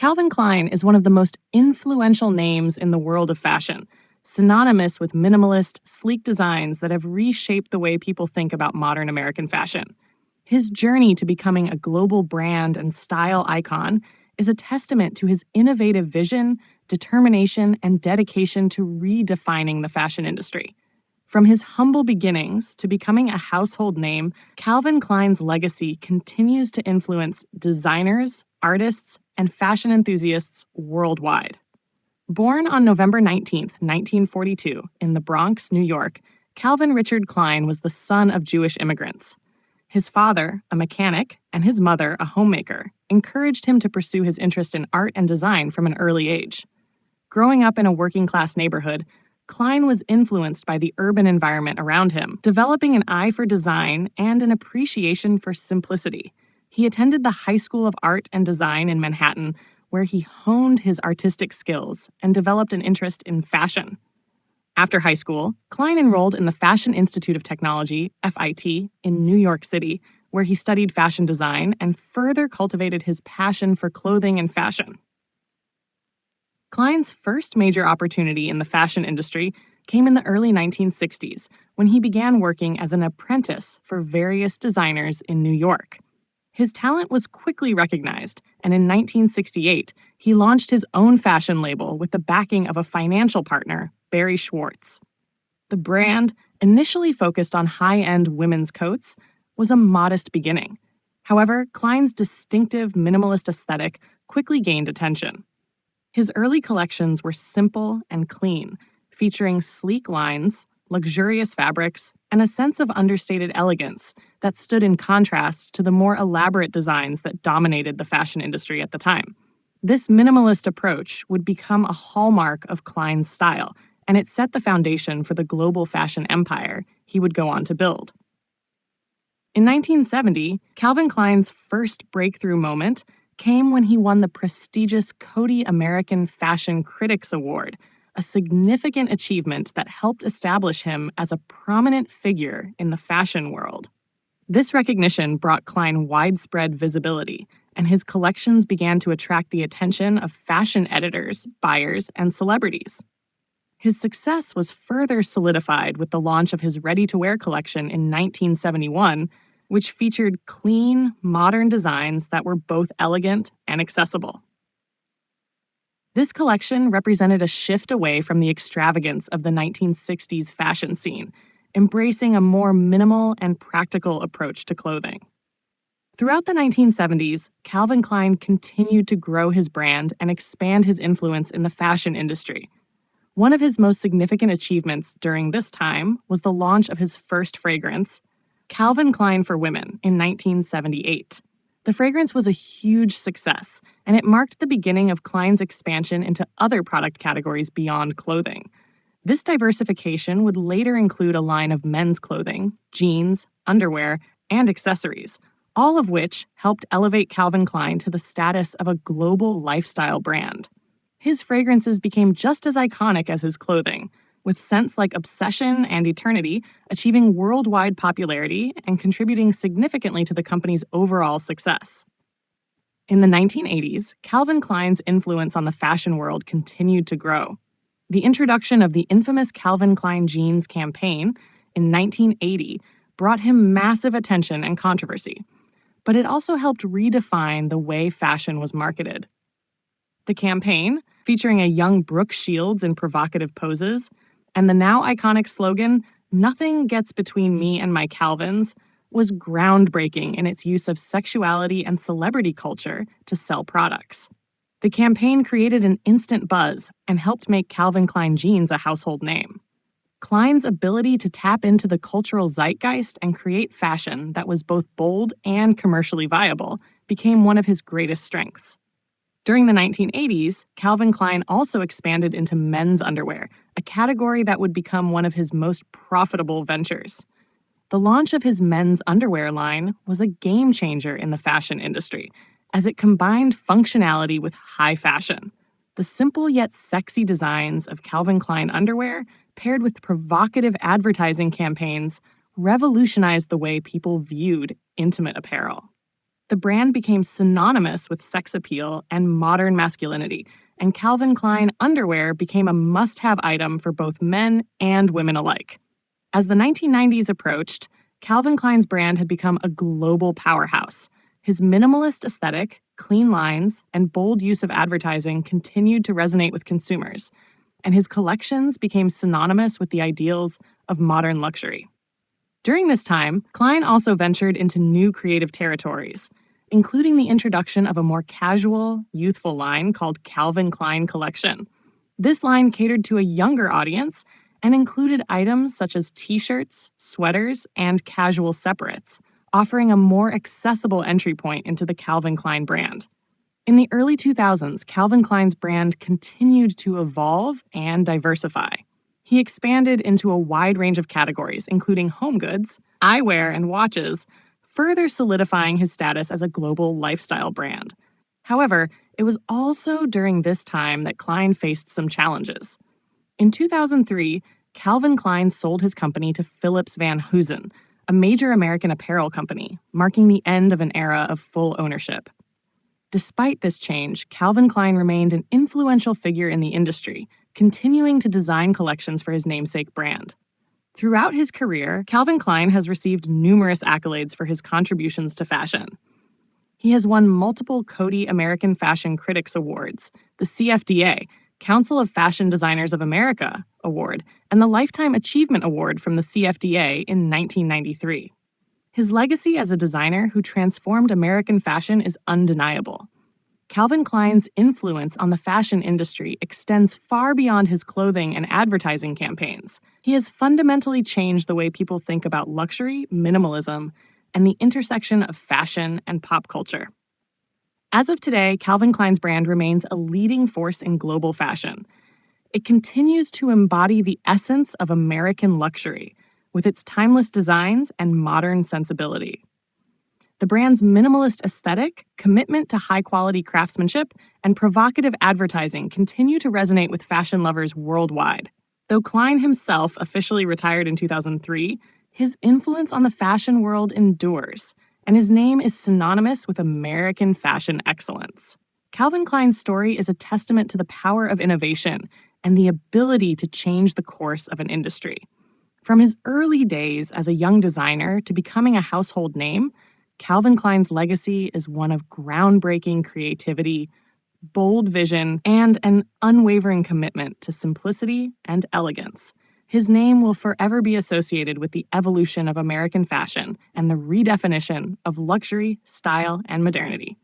Calvin Klein is one of the most influential names in the world of fashion, synonymous with minimalist, sleek designs that have reshaped the way people think about modern American fashion. His journey to becoming a global brand and style icon is a testament to his innovative vision, determination, and dedication to redefining the fashion industry. From his humble beginnings to becoming a household name, Calvin Klein's legacy continues to influence designers, artists, and fashion enthusiasts worldwide. Born on November 19, 1942, in the Bronx, New York, Calvin Richard Klein was the son of Jewish immigrants. His father, a mechanic, and his mother, a homemaker, encouraged him to pursue his interest in art and design from an early age. Growing up in a working-class neighborhood, Klein was influenced by the urban environment around him, developing an eye for design and an appreciation for simplicity. He attended the High School of Art and Design in Manhattan, where he honed his artistic skills and developed an interest in fashion. After high school, Klein enrolled in the Fashion Institute of Technology, FIT, in New York City, where he studied fashion design and further cultivated his passion for clothing and fashion. Klein's first major opportunity in the fashion industry came in the early 1960s, when he began working as an apprentice for various designers in New York. His talent was quickly recognized, and in 1968, he launched his own fashion label with the backing of a financial partner, Barry Schwartz. The brand, initially focused on high-end women's coats, was a modest beginning. However, Klein's distinctive minimalist aesthetic quickly gained attention. His early collections were simple and clean, featuring sleek lines, luxurious fabrics, and a sense of understated elegance that stood in contrast to the more elaborate designs that dominated the fashion industry at the time. This minimalist approach would become a hallmark of Klein's style, and it set the foundation for the global fashion empire he would go on to build. In 1970, Calvin Klein's first breakthrough moment came when he won the prestigious Coty American Fashion Critics Award, a significant achievement that helped establish him as a prominent figure in the fashion world. This recognition brought Klein widespread visibility, and his collections began to attract the attention of fashion editors, buyers, and celebrities. His success was further solidified with the launch of his ready-to-wear collection in 1971, which featured clean, modern designs that were both elegant and accessible. This collection represented a shift away from the extravagance of the 1960s fashion scene, embracing a more minimal and practical approach to clothing. Throughout the 1970s, Calvin Klein continued to grow his brand and expand his influence in the fashion industry. One of his most significant achievements during this time was the launch of his first fragrance, Calvin Klein for Women, in 1978. The fragrance was a huge success, and it marked the beginning of Klein's expansion into other product categories beyond clothing. This diversification would later include a line of men's clothing, jeans, underwear, and accessories, all of which helped elevate Calvin Klein to the status of a global lifestyle brand. His fragrances became just as iconic as his clothing, with scents like Obsession and Eternity achieving worldwide popularity and contributing significantly to the company's overall success. In the 1980s, Calvin Klein's influence on the fashion world continued to grow. The introduction of the infamous Calvin Klein jeans campaign in 1980 brought him massive attention and controversy, but it also helped redefine the way fashion was marketed. The campaign, featuring a young Brooke Shields in provocative poses, and the now iconic slogan, "Nothing gets between me and my Calvins," was groundbreaking in its use of sexuality and celebrity culture to sell products. The campaign created an instant buzz and helped make Calvin Klein jeans a household name. Klein's ability to tap into the cultural zeitgeist and create fashion that was both bold and commercially viable became one of his greatest strengths. During the 1980s, Calvin Klein also expanded into men's underwear, a category that would become one of his most profitable ventures. The launch of his men's underwear line was a game changer in the fashion industry, as it combined functionality with high fashion. The simple yet sexy designs of Calvin Klein underwear, paired with provocative advertising campaigns, revolutionized the way people viewed intimate apparel. The brand became synonymous with sex appeal and modern masculinity, and Calvin Klein underwear became a must-have item for both men and women alike. As the 1990s approached, Calvin Klein's brand had become a global powerhouse. His minimalist aesthetic, clean lines, and bold use of advertising continued to resonate with consumers, and his collections became synonymous with the ideals of modern luxury. During this time, Klein also ventured into new creative territories, including the introduction of a more casual, youthful line called Calvin Klein Collection. This line catered to a younger audience and included items such as t-shirts, sweaters, and casual separates, offering a more accessible entry point into the Calvin Klein brand. In the early 2000s, Calvin Klein's brand continued to evolve and diversify. He expanded into a wide range of categories, including home goods, eyewear, and watches, further solidifying his status as a global lifestyle brand. However, it was also during this time that Klein faced some challenges. In 2003, Calvin Klein sold his company to Philips Van Heusen, a major American apparel company, marking the end of an era of full ownership. Despite this change, Calvin Klein remained an influential figure in the industry, continuing to design collections for his namesake brand. Throughout his career, Calvin Klein has received numerous accolades for his contributions to fashion. He has won multiple Coty American Fashion Critics Awards, the CFDA, Council of Fashion Designers of America Award, and the Lifetime Achievement Award from the CFDA in 1993. His legacy as a designer who transformed American fashion is undeniable. Calvin Klein's influence on the fashion industry extends far beyond his clothing and advertising campaigns. He has fundamentally changed the way people think about luxury, minimalism, and the intersection of fashion and pop culture. As of today, Calvin Klein's brand remains a leading force in global fashion. It continues to embody the essence of American luxury, with its timeless designs and modern sensibility. The brand's minimalist aesthetic, commitment to high-quality craftsmanship, and provocative advertising continue to resonate with fashion lovers worldwide. Though Klein himself officially retired in 2003, his influence on the fashion world endures, and his name is synonymous with American fashion excellence. Calvin Klein's story is a testament to the power of innovation and the ability to change the course of an industry. From his early days as a young designer to becoming a household name, Calvin Klein's legacy is one of groundbreaking creativity, bold vision, and an unwavering commitment to simplicity and elegance. His name will forever be associated with the evolution of American fashion and the redefinition of luxury, style, and modernity.